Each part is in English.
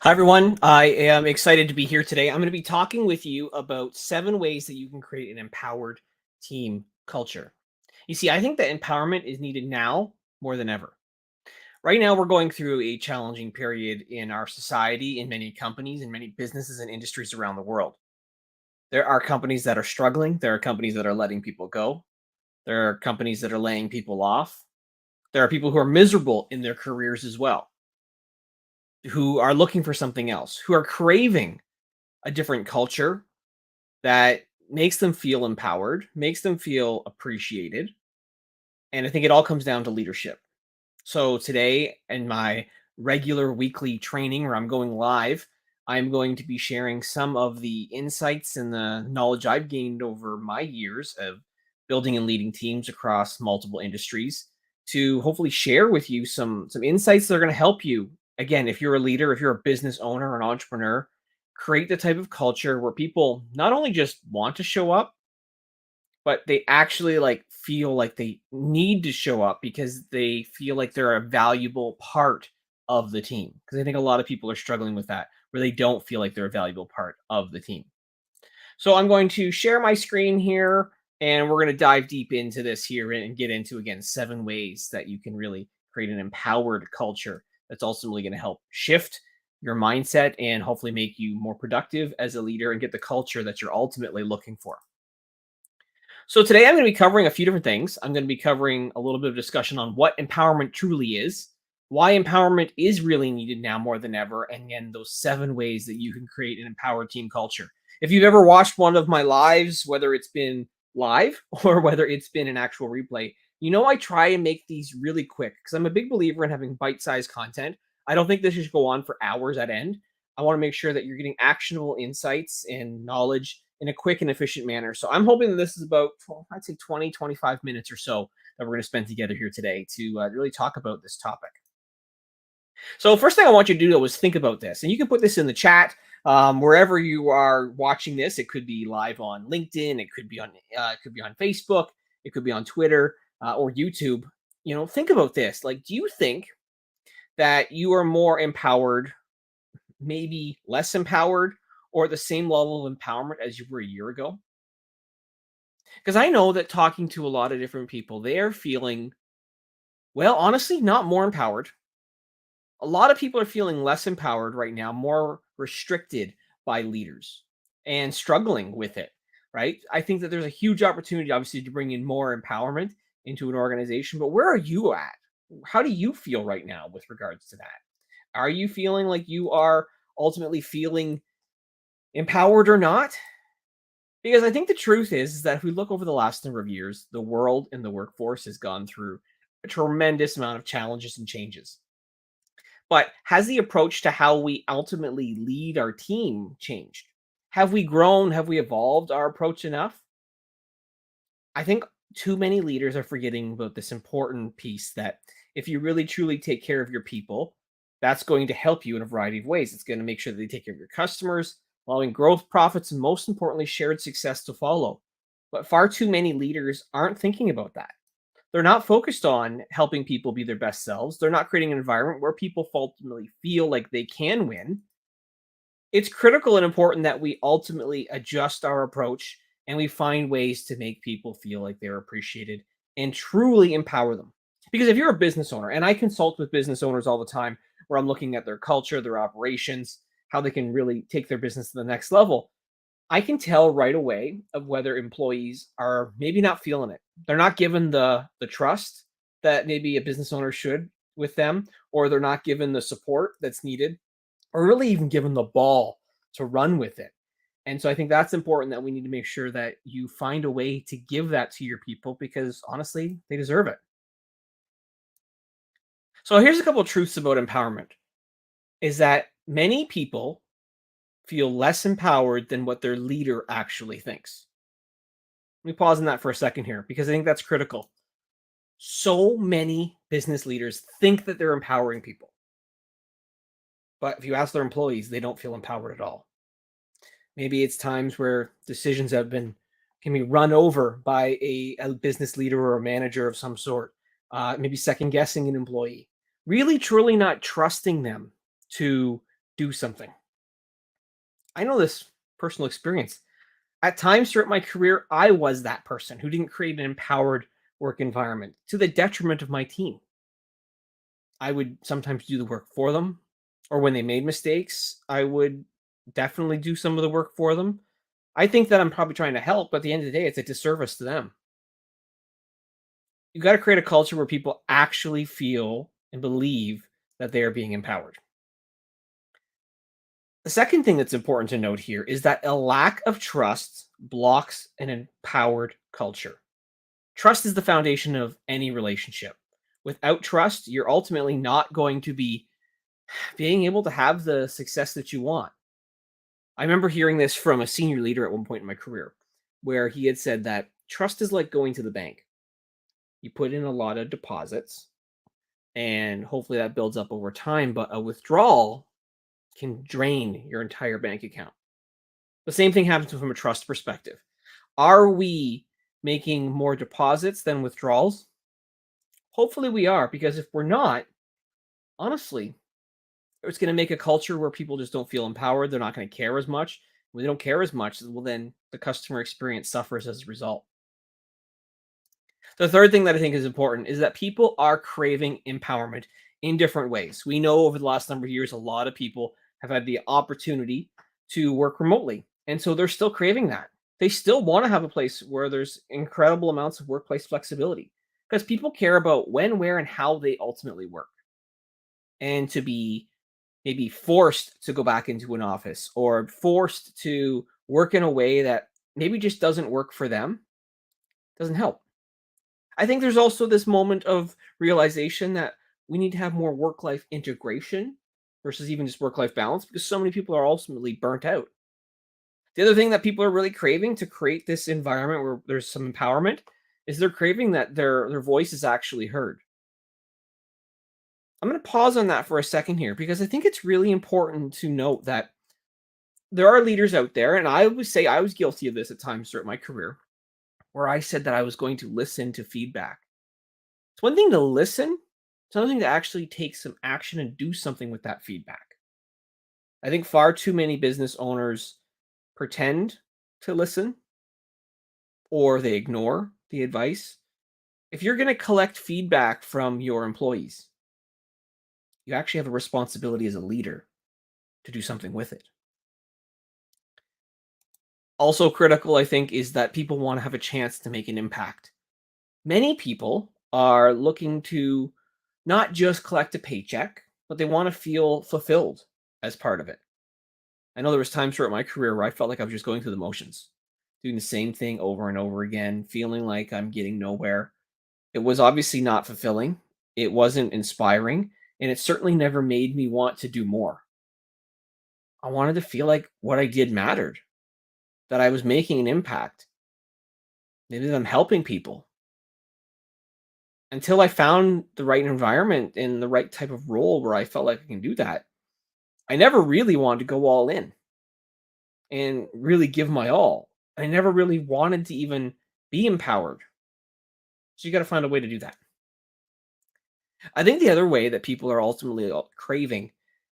Hi, everyone. I am excited to be here today. I'm going to be talking with you about 7 ways that you can create an empowered team culture. You see, I think that empowerment is needed now more than ever. Right now, we're going through a challenging period in our society, in many companies, in many businesses and industries around the world. There are companies that are struggling, there are companies that are letting people go, there are companies that are laying people off, there are people who are miserable in their careers as well, who are looking for something else, who are craving a different culture that makes them feel empowered, makes them feel appreciated. And I think it all comes down to leadership. So today, in my regular weekly training where I'm going live, I'm going to be sharing some of the insights and the knowledge I've gained over my years of building and leading teams across multiple industries to hopefully share with you some insights that are going to help you. Again, if you're a leader, if you're a business owner or an entrepreneur, create the type of culture where people not only just want to show up, but they actually feel like they need to show up because they feel like they're a valuable part of the team. Because I think a lot of people are struggling with that, where they don't feel like they're a valuable part of the team. So I'm going to share my screen here and we're going to dive deep into this here and get into, again, 7 ways that you can really create an empowered culture that's ultimately going to help shift your mindset and hopefully make you more productive as a leader and get the culture that you're ultimately looking for. So today I'm going to be covering a few different things. I'm going to be covering a little bit of discussion on what empowerment truly is, why empowerment is really needed now more than ever, and again, those 7 ways that you can create an empowered team culture. If you've ever watched one of my lives, whether it's been live or whether it's been an actual replay, you know I try and make these really quick because I'm a big believer in having bite-sized content. I don't think this should go on for hours at end. I want to make sure that you're getting actionable insights and knowledge in a quick and efficient manner. So I'm hoping that this is about, I'd say 20, 25 minutes or so that we're going to spend together here today to really talk about this topic. So first thing I want you to do though is think about this, and you can put this in the chat wherever you are watching this. It could be live on LinkedIn, it could be on Facebook, it could be on Twitter or YouTube. Think about this. Like, do you think that you are more empowered, maybe less empowered, or the same level of empowerment as you were a year ago? Because I know that talking to a lot of different people, they are feeling, well, honestly, not more empowered. A lot of people are feeling less empowered right now, more restricted by leaders and struggling with it, right? I think that there's a huge opportunity, obviously, to bring in more empowerment into an organization. But where are you at? How do you feel right now with regards to that? Are you feeling like you are ultimately feeling empowered or not? Because I think the truth is that if we look over the last number of years, the world and the workforce has gone through a tremendous amount of challenges and changes. But has the approach to how we ultimately lead our team changed? Have we grown? Have we evolved our approach enough? I think too many leaders are forgetting about this important piece that if you really truly take care of your people, that's going to help you in a variety of ways. It's going to make sure that they take care of your customers, allowing growth, profits, and most importantly, shared success to follow. But far too many leaders aren't thinking about that. They're not focused on helping people be their best selves. They're not creating an environment where people ultimately feel like they can win. It's critical and important that we ultimately adjust our approach and we find ways to make people feel like they're appreciated and truly empower them. Because if you're a business owner, and I consult with business owners all the time, where I'm looking at their culture, their operations, how they can really take their business to the next level, I can tell right away of whether employees are maybe not feeling it. They're not given the trust that maybe a business owner should with them, or they're not given the support that's needed, or really even given the ball to run with it. And so I think that's important, that we need to make sure that you find a way to give that to your people because honestly, they deserve it. So here's a couple of truths about empowerment is that many people feel less empowered than what their leader actually thinks. Let me pause on that for a second here because I think that's critical. So many business leaders think that they're empowering people, but if you ask their employees, they don't feel empowered at all. Maybe it's times where decisions can be run over by a business leader or a manager of some sort. Maybe second guessing an employee, really truly not trusting them to do something. I know this personal experience. At times throughout my career, I was that person who didn't create an empowered work environment to the detriment of my team. I would sometimes do the work for them, or when they made mistakes, I would definitely do some of the work for them. I think that I'm probably trying to help, but at the end of the day, it's a disservice to them. You got to create a culture where people actually feel and believe that they are being empowered. The second thing that's important to note here is that a lack of trust blocks an empowered culture. Trust is the foundation of any relationship. Without trust, you're ultimately not going to be being able to have the success that you want. I remember hearing this from a senior leader at one point in my career, where he had said that trust is like going to the bank. You put in a lot of deposits, and hopefully that builds up over time, but a withdrawal can drain your entire bank account. The same thing happens from a trust perspective. Are we making more deposits than withdrawals? Hopefully we are, because if we're not, honestly, it's going to make a culture where people just don't feel empowered. They're not going to care as much. When they don't care as much, well, then the customer experience suffers as a result. The third thing that I think is important is that people are craving empowerment in different ways. We know over the last number of years, a lot of people have had the opportunity to work remotely. And so they're still craving that. They still want to have a place where there's incredible amounts of workplace flexibility because people care about when, where, and how they ultimately work. And to be maybe forced to go back into an office or forced to work in a way that maybe just doesn't work for them doesn't help. I think there's also this moment of realization that we need to have more work life integration versus even just work life balance because so many people are ultimately burnt out. The other thing that people are really craving to create this environment where there's some empowerment is they're craving that their voice is actually heard. I'm going to pause on that for a second here because I think it's really important to note that there are leaders out there, and I would say I was guilty of this at times throughout my career, where I said that I was going to listen to feedback. It's one thing to listen, it's another thing to actually take some action and do something with that feedback. I think far too many business owners pretend to listen or they ignore the advice. If you're going to collect feedback from your employees, you actually have a responsibility as a leader to do something with it. Also critical, I think, is that people want to have a chance to make an impact. Many people are looking to not just collect a paycheck, but they want to feel fulfilled as part of it. I know there was times throughout my career where I felt like I was just going through the motions, doing the same thing over and over again, feeling like I'm getting nowhere. It was obviously not fulfilling. It wasn't inspiring, and it certainly never made me want to do more. I wanted to feel like what I did mattered, that I was making an impact, maybe that I'm helping people. Until I found the right environment and the right type of role where I felt like I can do that, I never really wanted to go all in and really give my all. I never really wanted to even be empowered. So you got to find a way to do that. I think the other way that people are ultimately craving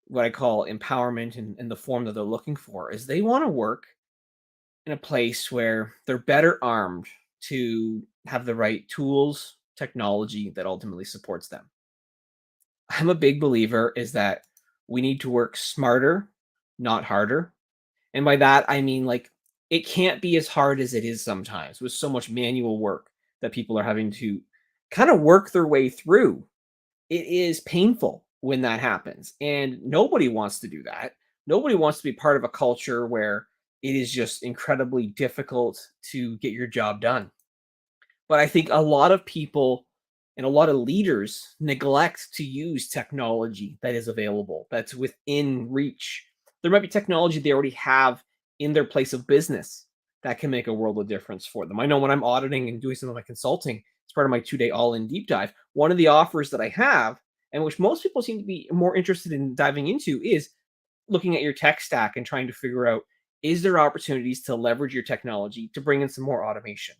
what I call empowerment and the form that they're looking for is they want to work in a place where they're better armed to have the right tools, technology that ultimately supports them. I'm a big believer is that we need to work smarter, not harder. And by that, I mean like it can't be as hard as it is sometimes with so much manual work that people are having to kind of work their way through. It is painful when that happens. And nobody wants to do that. Nobody wants to be part of a culture where it is just incredibly difficult to get your job done. But I think a lot of people and a lot of leaders neglect to use technology that is available, that's within reach. There might be technology they already have in their place of business that can make a world of difference for them. I know when I'm auditing and doing some of my consulting, it's part of my 2 day all in deep dive. One of the offers that I have, and which most people seem to be more interested in diving into, is looking at your tech stack and trying to figure out is there opportunities to leverage your technology to bring in some more automation.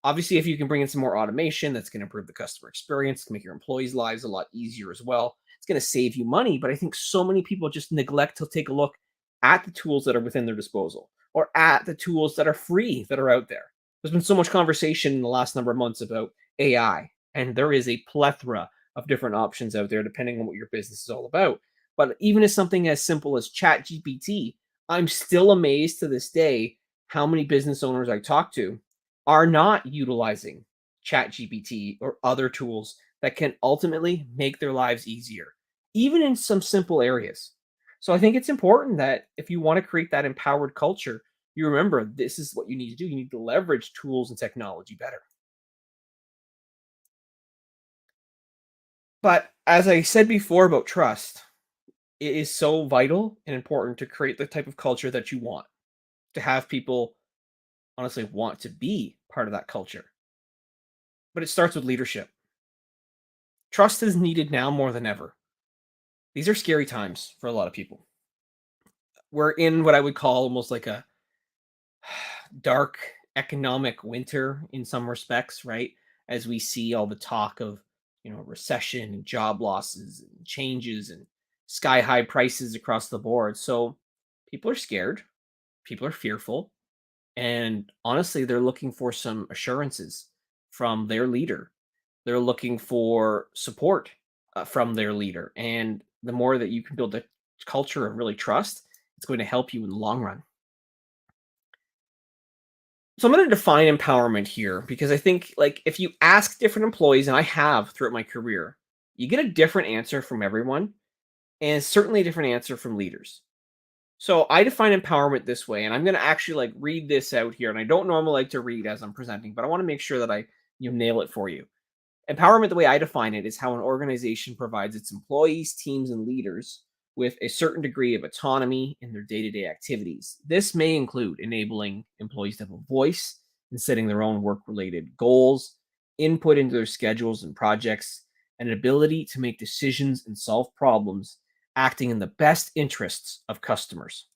Obviously, if you can bring in some more automation, that's going to improve the customer experience, make your employees' lives a lot easier as well. It's it's going to save you money. But I think so many people just neglect to take a look at the tools that are within their disposal or at the tools that are free that are out there. There's been so much conversation in the last number of months about AI, and there is a plethora of different options out there depending on what your business is all about. But even as something as simple as Chat GPT, I'm still amazed to this day how many business owners I talk to are not utilizing Chat GPT or other tools that can ultimately make their lives easier, even in some simple areas. So I think it's important that if you want to create that empowered culture, you remember this is what you need to do. You need to leverage tools and technology better. But as I said before about trust, it is so vital and important to create the type of culture that you want, to have people honestly want to be part of that culture. But it starts with leadership. Trust is needed now more than ever. These are scary times for a lot of people. We're in what I would call almost like a dark economic winter in some respects, right? As we see all the talk of, recession and job losses and changes and sky high prices across the board. So people are scared, people are fearful, and honestly, they're looking for some assurances from their leader. They're looking for support from their leader. And the more that you can build a culture of really trust, it's going to help you in the long run. So I'm going to define empowerment here because I think like if you ask different employees, and I have throughout my career, you get a different answer from everyone and certainly a different answer from leaders. So I define empowerment this way, and I'm going to actually like read this out here. And I don't normally like to read as I'm presenting, but I want to make sure that I nail it for you. Empowerment, the way I define it, is how an organization provides its employees, teams, and leaders with a certain degree of autonomy in their day to day activities. This may include enabling employees to have a voice in setting their own work related goals, input into their schedules and projects, and an ability to make decisions and solve problems, acting in the best interests of customers.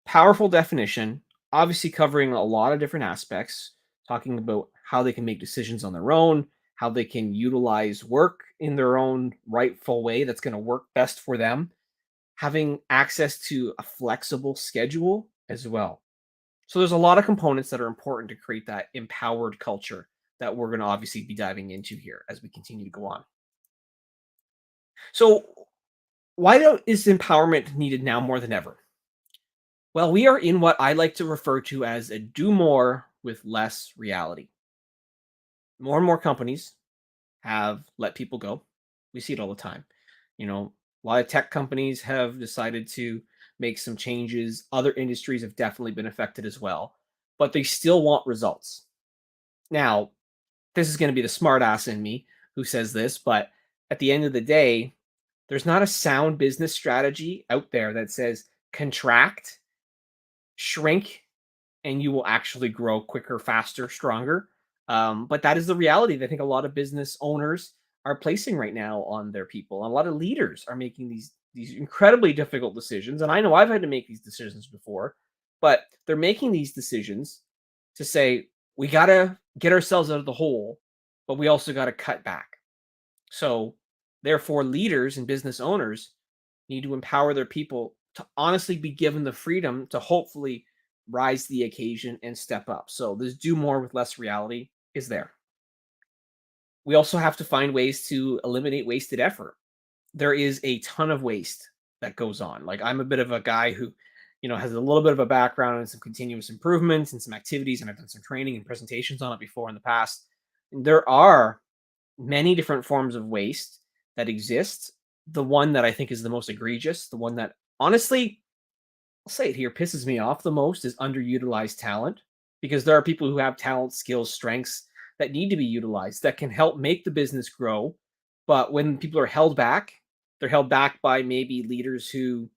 Powerful definition, obviously covering a lot of different aspects, talking about how they can make decisions on their own, how they can utilize work in their own rightful way that's going to work best for them, having access to a flexible schedule as well. So there's a lot of components that are important to create that empowered culture that we're going to obviously be diving into here as we continue to go on. So is empowerment needed now more than ever? Well, we are in what I like to refer to as a do more with less reality. More and more companies have let people go. We see it all the time. A lot of tech companies have decided to make some changes. Other industries have definitely been affected as well, but they still want results. Now, this is going to be the smart ass in me who says this, but at the end of the day, there's not a sound business strategy out there that says contract, shrink, and you will actually grow quicker, faster, stronger. But that is the reality that I think a lot of business owners are placing right now on their people. And a lot of leaders are making these incredibly difficult decisions. And I know I've had to make these decisions before, but they're making these decisions to say we got to get ourselves out of the hole, but we also got to cut back. So therefore, leaders and business owners need to empower their people to honestly be given the freedom to hopefully rise to the occasion and step up. So this do more with less reality is there. We also have to find ways to eliminate wasted effort. There is a ton of waste that goes on. Like I'm a bit of a guy who, has a little bit of a background in some continuous improvements and some activities, and I've done some training and presentations on it before in the past. There are many different forms of waste that exist. The one that I think is the most egregious, the one that honestly, I'll say it here, pisses me off the most is underutilized talent, because there are people who have talent, skills, strengths that need to be utilized that can help make the business grow. But when people are held back, they're held back by maybe leaders who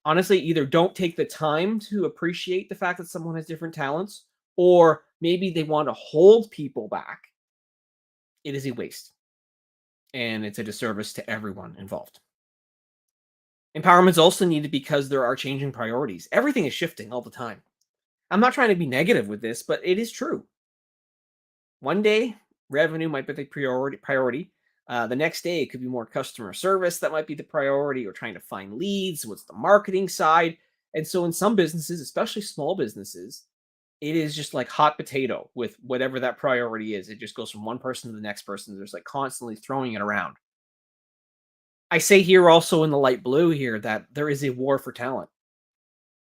honestly either don't take the time to appreciate the fact that someone has different talents, or maybe they want to hold people back. It is a waste, and it's a disservice to everyone involved. Empowerment is also needed because there are changing priorities. Everything is shifting all the time. I'm not trying to be negative with this, but it is true. One day, revenue might be the priority. The next day, it could be more customer service that might be the priority, or trying to find leads. What's the marketing side? And so, in some businesses, especially small businesses, it is just like hot potato with whatever that priority is. It just goes from one person to the next person. There's like constantly throwing it around. I say here also in the light blue here that there is a war for talent.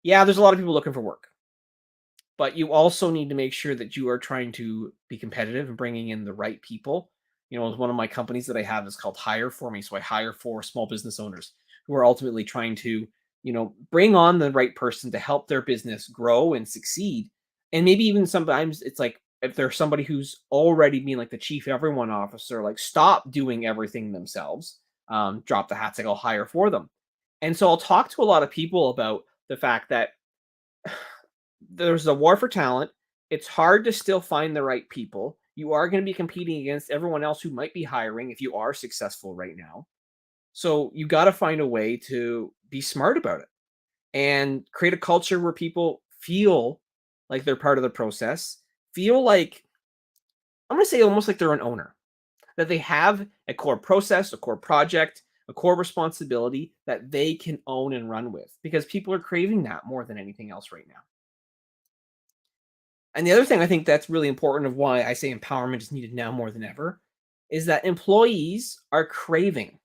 Yeah, there's a lot of people looking for work, but you also need to make sure that you are trying to be competitive and bringing in the right people. One of my companies that I have is called Hire For Me. So I hire for small business owners who are ultimately trying to, bring on the right person to help their business grow and succeed. And maybe even sometimes it's like if there's somebody who's already being like the chief everyone officer, like stop doing everything themselves, drop the hats, like I'll hire for them. And so I'll talk to a lot of people about the fact that there's a war for talent. It's hard to still find the right people. You are going to be competing against everyone else who might be hiring if you are successful right now. So you got to find a way to be smart about it and create a culture where people feel like they're part of the process, feel like, I'm going to say almost like they're an owner, that they have a core process, a core project, a core responsibility that they can own and run with, because people are craving that more than anything else right now. And the other thing I think that's really important of why I say empowerment is needed now more than ever is that employees are craving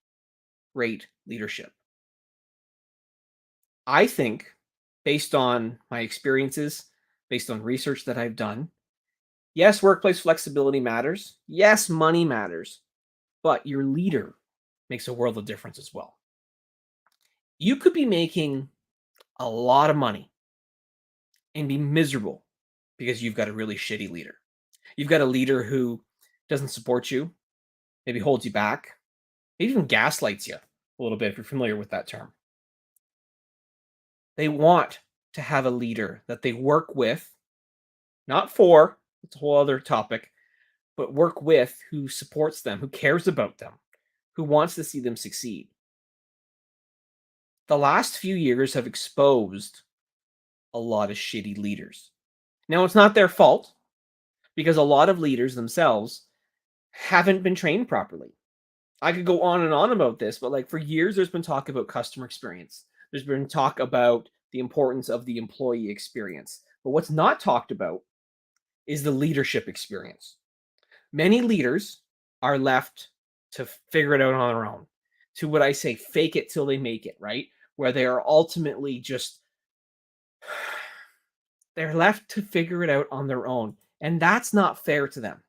great leadership. I think, based on my experiences, based on research that I've done, yes, workplace flexibility matters. Yes, money matters, but your leader makes a world of difference as well. You could be making a lot of money and be miserable because you've got a really shitty leader. You've got a leader who doesn't support you, maybe holds you back, maybe even gaslights you a little bit if you're familiar with that term. They want to have a leader that they work with, not for, it's a whole other topic, but work with, who supports them, who cares about them, who wants to see them succeed. The last few years have exposed a lot of shitty leaders. Now, it's not their fault because a lot of leaders themselves haven't been trained properly. I could go on and on about this, but like for years, there's been talk about customer experience. There's been talk about the importance of the employee experience. But what's not talked about is the leadership experience. Many leaders are left to figure it out on their own, to what I say, fake it till they make it, right? Where they are ultimately just, they're left to figure it out on their own. And that's not fair to them.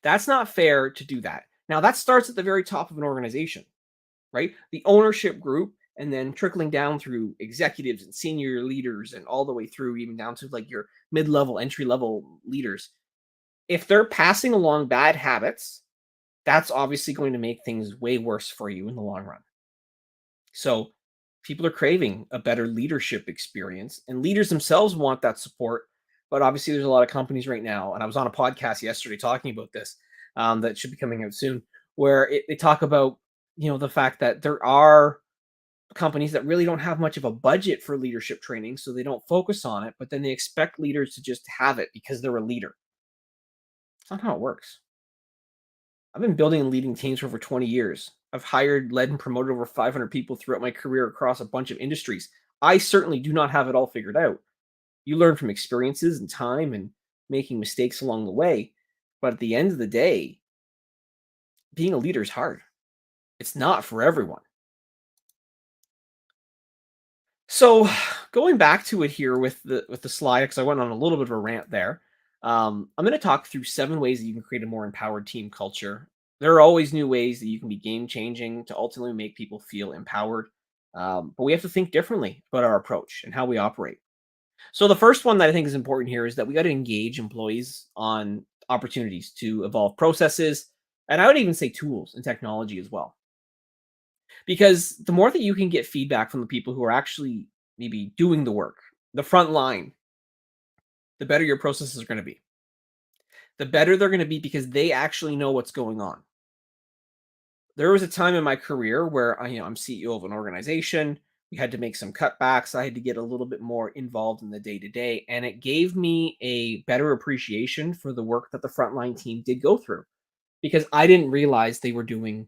That's not fair to do that. Now, that starts at the very top of an organization, right? The ownership group, and then trickling down through executives and senior leaders and all the way through even down to like your mid-level, entry-level leaders. If they're passing along bad habits, that's obviously going to make things way worse for you in the long run. So people are craving a better leadership experience, and leaders themselves want that support. But obviously, there's a lot of companies right now, and I was on a podcast yesterday talking about this, that should be coming out soon, where they talk about the fact that there are companies that really don't have much of a budget for leadership training, so they don't focus on it. But then they expect leaders to just have it because they're a leader. It's not how it works. I've been building and leading teams for over 20 years. I've hired, led, and promoted over 500 people throughout my career across a bunch of industries. I certainly do not have it all figured out. You learn from experiences and time and making mistakes along the way. But at the end of the day, being a leader is hard. It's not for everyone. So going back to it here with the slide, because I went on a little bit of a rant there. I'm going to talk through 7 ways that you can create a more empowered team culture. There are always new ways that you can be game changing to ultimately make people feel empowered. But we have to think differently about our approach and how we operate. So the first one that I think is important here is that we got to engage employees on opportunities to evolve processes, and I would even say tools and technology as well. Because the more that you can get feedback from the people who are actually maybe doing the work, the front line, the better your processes are going to be. The better they're going to be because they actually know what's going on. There was a time in my career where I'm CEO of an organization. We had to make some cutbacks. I had to get a little bit more involved in the day to day, and it gave me a better appreciation for the work that the frontline team did go through. because I didn't realize they were doing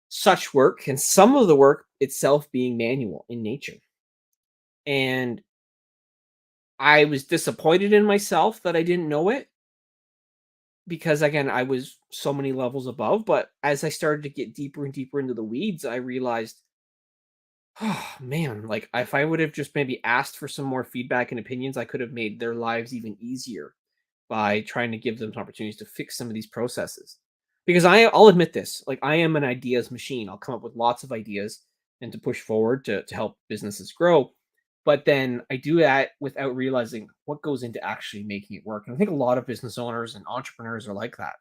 such work, and some of the work itself being manual in nature. And I was disappointed in myself that I didn't know it because, again, I was so many levels above. But as I started to get deeper and deeper into the weeds, I realized, oh man, like if I would have just maybe asked for some more feedback and opinions, I could have made their lives even easier by trying to give them opportunities to fix some of these processes. Because I'll admit this, like I am an ideas machine. I'll come up with lots of ideas and to push forward to help businesses grow. But then I do that without realizing what goes into actually making it work. And I think a lot of business owners and entrepreneurs are like that.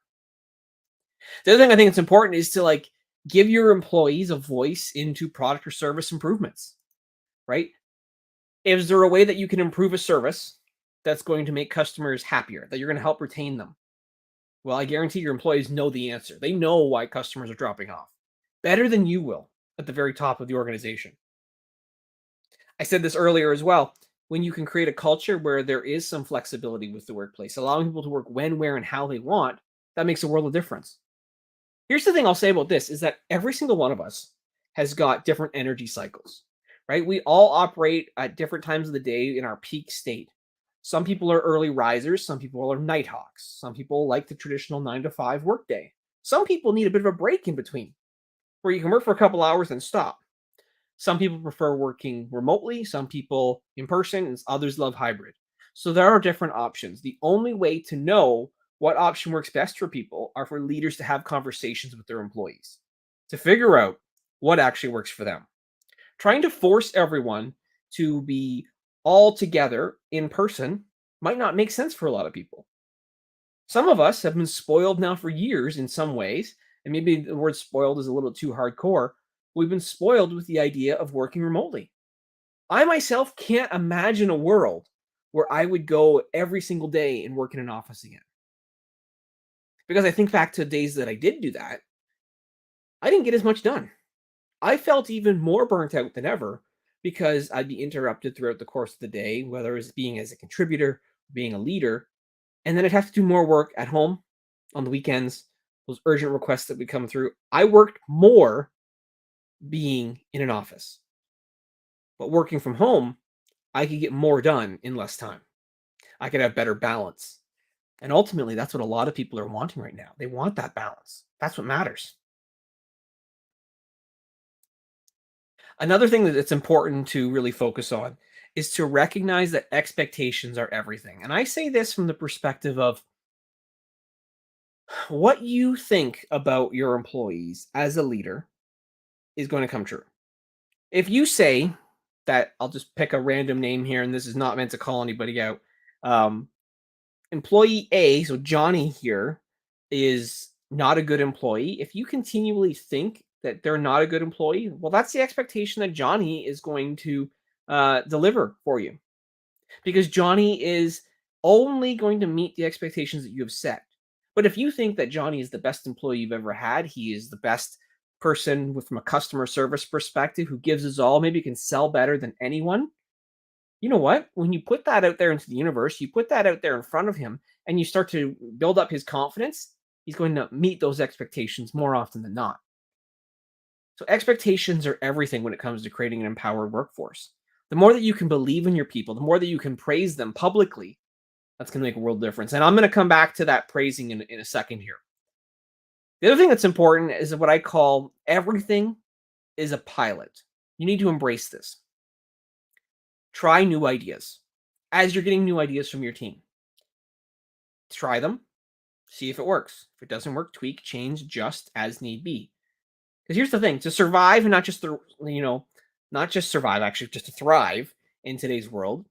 The other thing I think it's important is to like give your employees a voice into product or service improvements, right? Is there a way that you can improve a service that's going to make customers happier, that you're going to help retain them? Well, I guarantee your employees know the answer. They know why customers are dropping off better than you will at the very top of the organization. I said this earlier as well. When you can create a culture where there is some flexibility with the workplace, allowing people to work when, where, and how they want, that makes a world of difference. Here's the thing I'll say about this is that every single one of us has got different energy cycles, right? We all operate at different times of the day in our peak state. Some people are early risers, some people are night hawks, some people like the traditional 9 to 5 workday. Some people need a bit of a break in between where you can work for a couple hours and stop. Some people prefer working remotely, some people in person, and others love hybrid. So there are different options. The only way to know what option works best for people are for leaders to have conversations with their employees to figure out what actually works for them. Trying to force everyone to be all together in person might not make sense for a lot of people. Some of us have been spoiled now for years in some ways, and maybe the word spoiled is a little too hardcore. We've been spoiled with the idea of working remotely. I myself can't imagine a world where I would go every single day and work in an office again. Because I think back to days that I did do that, I didn't get as much done. I felt even more burnt out than ever because I'd be interrupted throughout the course of the day, whether it's being as a contributor, being a leader, and then I'd have to do more work at home on the weekends, those urgent requests that would come through. I worked more being in an office, but working from home, I could get more done in less time. I could have better balance. And ultimately, that's what a lot of people are wanting right now. They want that balance. That's what matters. Another thing that it's important to really focus on is to recognize that expectations are everything. And I say this from the perspective of what you think about your employees as a leader is going to come true. If you say that, I'll just pick a random name here, and this is not meant to call anybody out. Um, Employee A, so Johnny here, is not a good employee. If you continually think that they're not a good employee, well, that's the expectation that Johnny is going to deliver for you because Johnny is only going to meet the expectations that you have set. But if you think that Johnny is the best employee you've ever had, he is the best person from a customer service perspective who gives his all, maybe can sell better than anyone. You know what? When you put that out there into the universe, you put that out there in front of him and you start to build up his confidence, he's going to meet those expectations more often than not. So expectations are everything when it comes to creating an empowered workforce. The more that you can believe in your people, the more that you can praise them publicly, that's going to make a world difference. And I'm going to come back to that praising in a second here. The other thing that's important is what I call everything is a pilot. You need to embrace this. Try new ideas as you're getting new ideas from your team. Try them, see if it works. If it doesn't work, tweak, change, adjust as need be. Because here's the thing: to survive and not just not just survive, actually, just to thrive in today's world,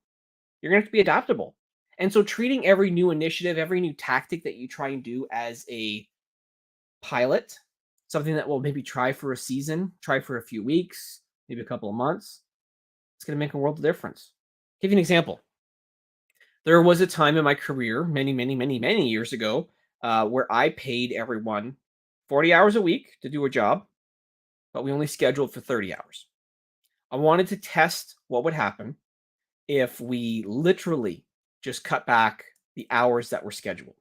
you're gonna have to be adaptable. And so, treating every new initiative, every new tactic that you try and do as a pilot, something that will maybe try for a season, try for a few weeks, maybe a couple of months, it's gonna make a world of difference. Give you an example. There was a time in my career, many, many, many, many years ago, where I paid everyone 40 hours a week to do a job, but we only scheduled for 30 hours. I wanted to test what would happen if we literally just cut back the hours that were scheduled.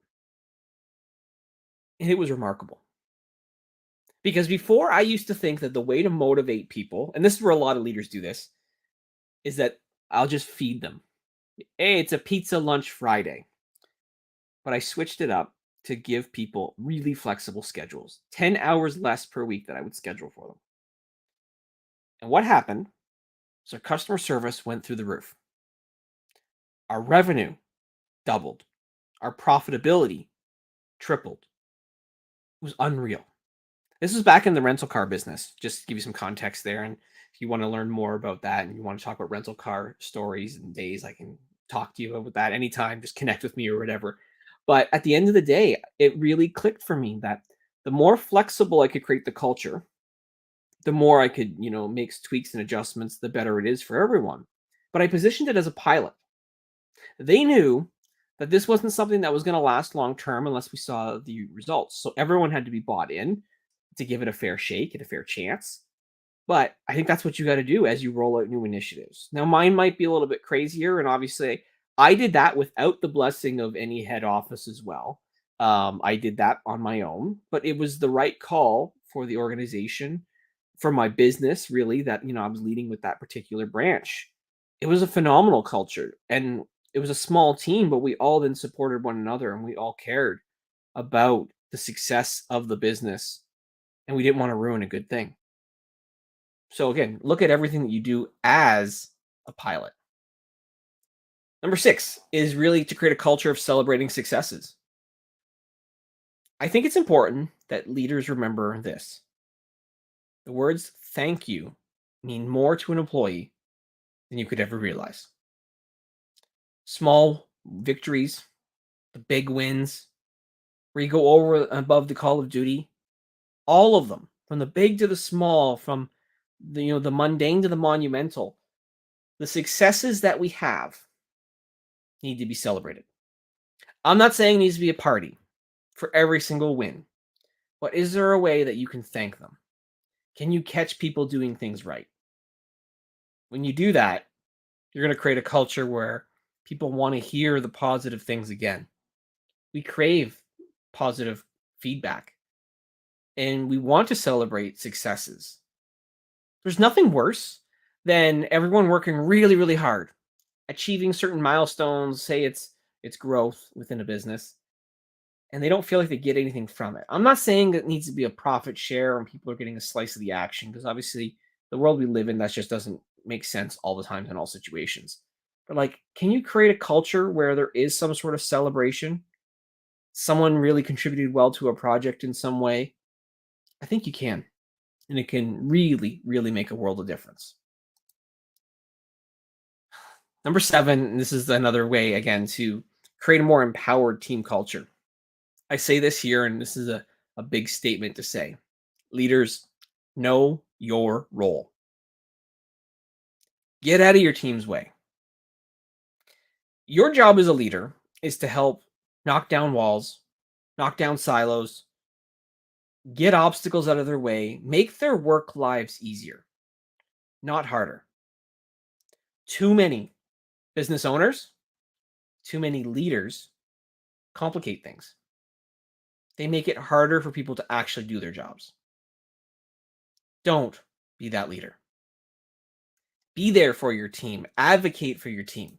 And it was remarkable. Because before I used to think that the way to motivate people, and this is where a lot of leaders do this, is that I'll just feed them. Hey, it's a pizza lunch Friday. But I switched it up to give people really flexible schedules, 10 hours less per week that I would schedule for them. And what happened? So customer service went through the roof. Our revenue doubled. Our profitability tripled. It was unreal. This was back in the rental car business, just to give you some context there. And if you want to learn more about that and you want to talk about rental car stories and days, I can talk to you about that anytime. Just connect with me or whatever. But at the end of the day, it really clicked for me that the more flexible I could create the culture, the more I could, make tweaks and adjustments, the better it is for everyone. But I positioned it as a pilot. They knew that this wasn't something that was going to last long term unless we saw the results. So everyone had to be bought in to give it a fair shake and a fair chance. But I think that's what you got to do as you roll out new initiatives. Now, mine might be a little bit crazier, and obviously, I did that without the blessing of any head office as well. I did that on my own, but it was the right call for the organization, for my business, really. That I was leading with that particular branch. It was a phenomenal culture, and it was a small team, but we all then supported one another, and we all cared about the success of the business, and we didn't want to ruin a good thing. So again, look at everything that you do as a pilot. Number 6 is really to create a culture of celebrating successes. I think it's important that leaders remember this. The words thank you mean more to an employee than you could ever realize. Small victories, the big wins, where you go over and above the call of duty, all of them, from the big to the small, from the mundane to the monumental, the successes that we have need to be celebrated. I'm not saying it needs to be a party for every single win, but is there a way that you can thank them? Can you catch people doing things right? When you do that, you're going to create a culture where people want to hear the positive things again. We crave positive feedback and we want to celebrate successes. There's nothing worse than everyone working really, really hard, achieving certain milestones, say it's growth within a business, and they don't feel like they get anything from it. I'm not saying that it needs to be a profit share and people are getting a slice of the action, because obviously the world we live in, that just doesn't make sense all the time in all situations. But like, can you create a culture where there is some sort of celebration? Someone really contributed well to a project in some way. I think you can, and it can really, really make a world of difference. Number 7, and this is another way again to create a more empowered team culture. I say this here, and this is a big statement to say. Leaders, know your role. Get out of your team's way. Your job as a leader is to help knock down walls, knock down silos, get obstacles out of their way, make their work lives easier, not harder. Too many business owners, too many leaders complicate things. They make it harder for people to actually do their jobs. Don't be that leader. Be there for your team, advocate for your team.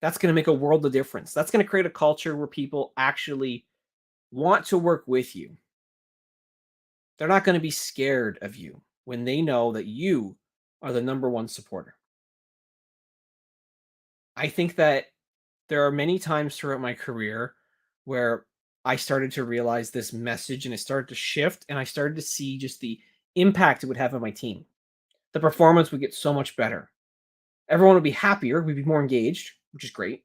That's going to make a world of difference. That's going to create a culture where people actually want to work with you. They're not going to be scared of you when they know that you are the number one supporter. I think that there are many times throughout my career where I started to realize this message and it started to shift, and I started to see just the impact it would have on my team. The performance would get so much better. Everyone would be happier, we'd be more engaged, which is great.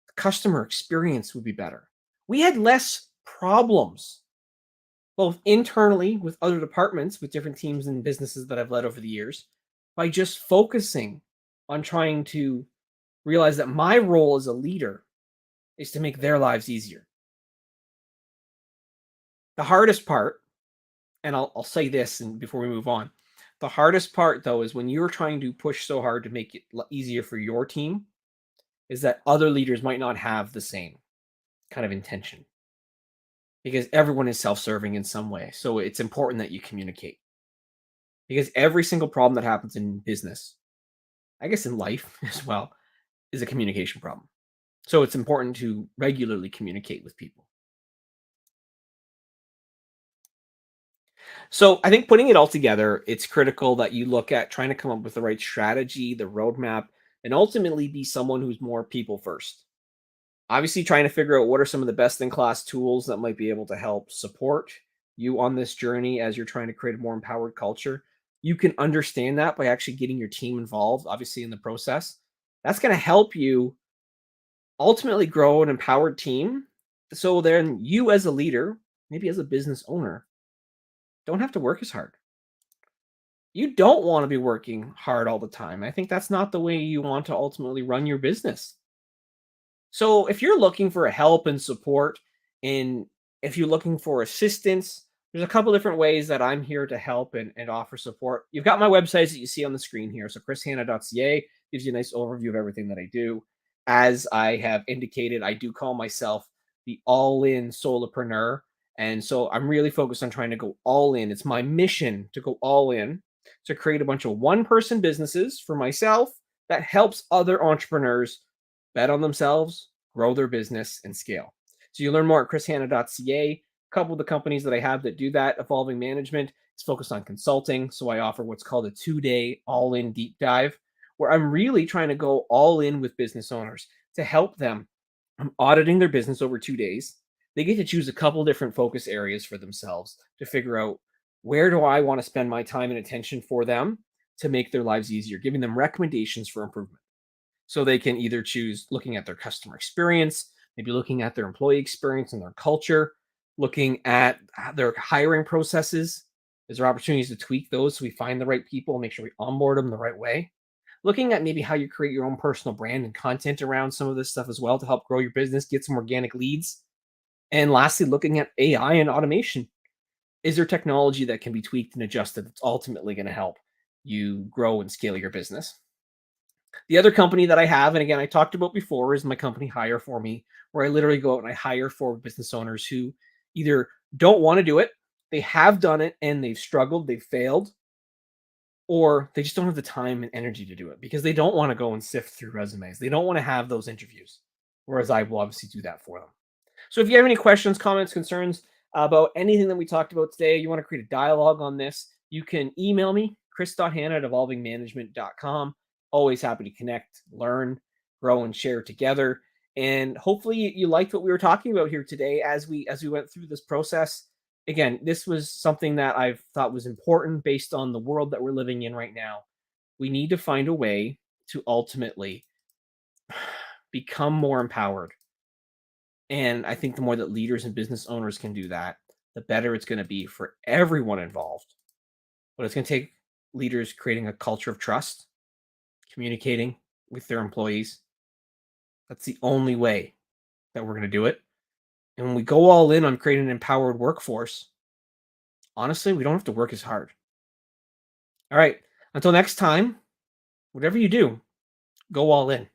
The customer experience would be better. We had less problems, both internally with other departments, with different teams and businesses that I've led over the years, by just focusing on trying to realize that my role as a leader is to make their lives easier. The hardest part, and I'll say this and before we move on, the hardest part though is when you're trying to push so hard to make it easier for your team, is that other leaders might not have the same kind of intention. because everyone is self-serving in some way. So it's important that you communicate because every single problem that happens in business, I guess in life as well, is a communication problem. So it's important to regularly communicate with people. So I think putting it all together, it's critical that you look at trying to come up with the right strategy, the roadmap, and ultimately be someone who's more people first. Obviously, trying to figure out what are some of the best in class tools that might be able to help support you on this journey as you're trying to create a more empowered culture. You can understand that by actually getting your team involved, obviously, in the process. That's going to help you ultimately grow an empowered team. So then you, as a leader, maybe as a business owner, don't have to work as hard. You don't want to be working hard all the time. I think that's not the way you want to ultimately run your business. So if you're looking for help and support, and if you're looking for assistance, there's a couple different ways that I'm here to help and offer support. You've got my websites that you see on the screen here. So chrishanna.ca gives you a nice overview of everything that I do. As I have indicated, I do call myself the all-in solopreneur. And so I'm really focused on trying to go all in. It's my mission to go all in to create a bunch of one-person businesses for myself that helps other entrepreneurs bet on themselves, grow their business, and scale. So you learn more at chrishanna.ca. A couple of the companies that I have that do that, Evolving Management, is focused on consulting. So I offer what's called a 2-day all-in deep dive, where I'm really trying to go all in with business owners to help them. I'm auditing their business over 2 days. They get to choose a couple different focus areas for themselves to figure out where do I want to spend my time and attention for them to make their lives easier, giving them recommendations for improvement. So they can either choose looking at their customer experience, maybe looking at their employee experience and their culture, looking at their hiring processes. Is there opportunities to tweak those so we find the right people and make sure we onboard them the right way? Looking at maybe how you create your own personal brand and content around some of this stuff as well to help grow your business, get some organic leads. And lastly, looking at AI and automation. Is there technology that can be tweaked and adjusted that's ultimately going to help you grow and scale your business? The other company that I have, and again, I talked about before, is my company Hire For Me, where I literally go out and I hire for business owners who either don't want to do it, they have done it and they've struggled, they've failed, or they just don't have the time and energy to do it because they don't want to go and sift through resumes. They don't want to have those interviews. Whereas I will obviously do that for them. So if you have any questions, comments, concerns about anything that we talked about today, you want to create a dialogue on this, you can email me, chris.hanna@evolvingmanagement.com. Always happy to connect, learn, grow, and share together. And hopefully you liked what we were talking about here today as we went through this process. Again, this was something that I've thought was important based on the world that we're living in right now. We need to find a way to ultimately become more empowered, and I think the more that leaders and business owners can do that, the better it's going to be for everyone involved. But it's going to take leaders creating a culture of trust, communicating with their employees. That's the only way that we're going to do it. And when we go all in on creating an empowered workforce, honestly, we don't have to work as hard. All right. Until next time, whatever you do, go all in.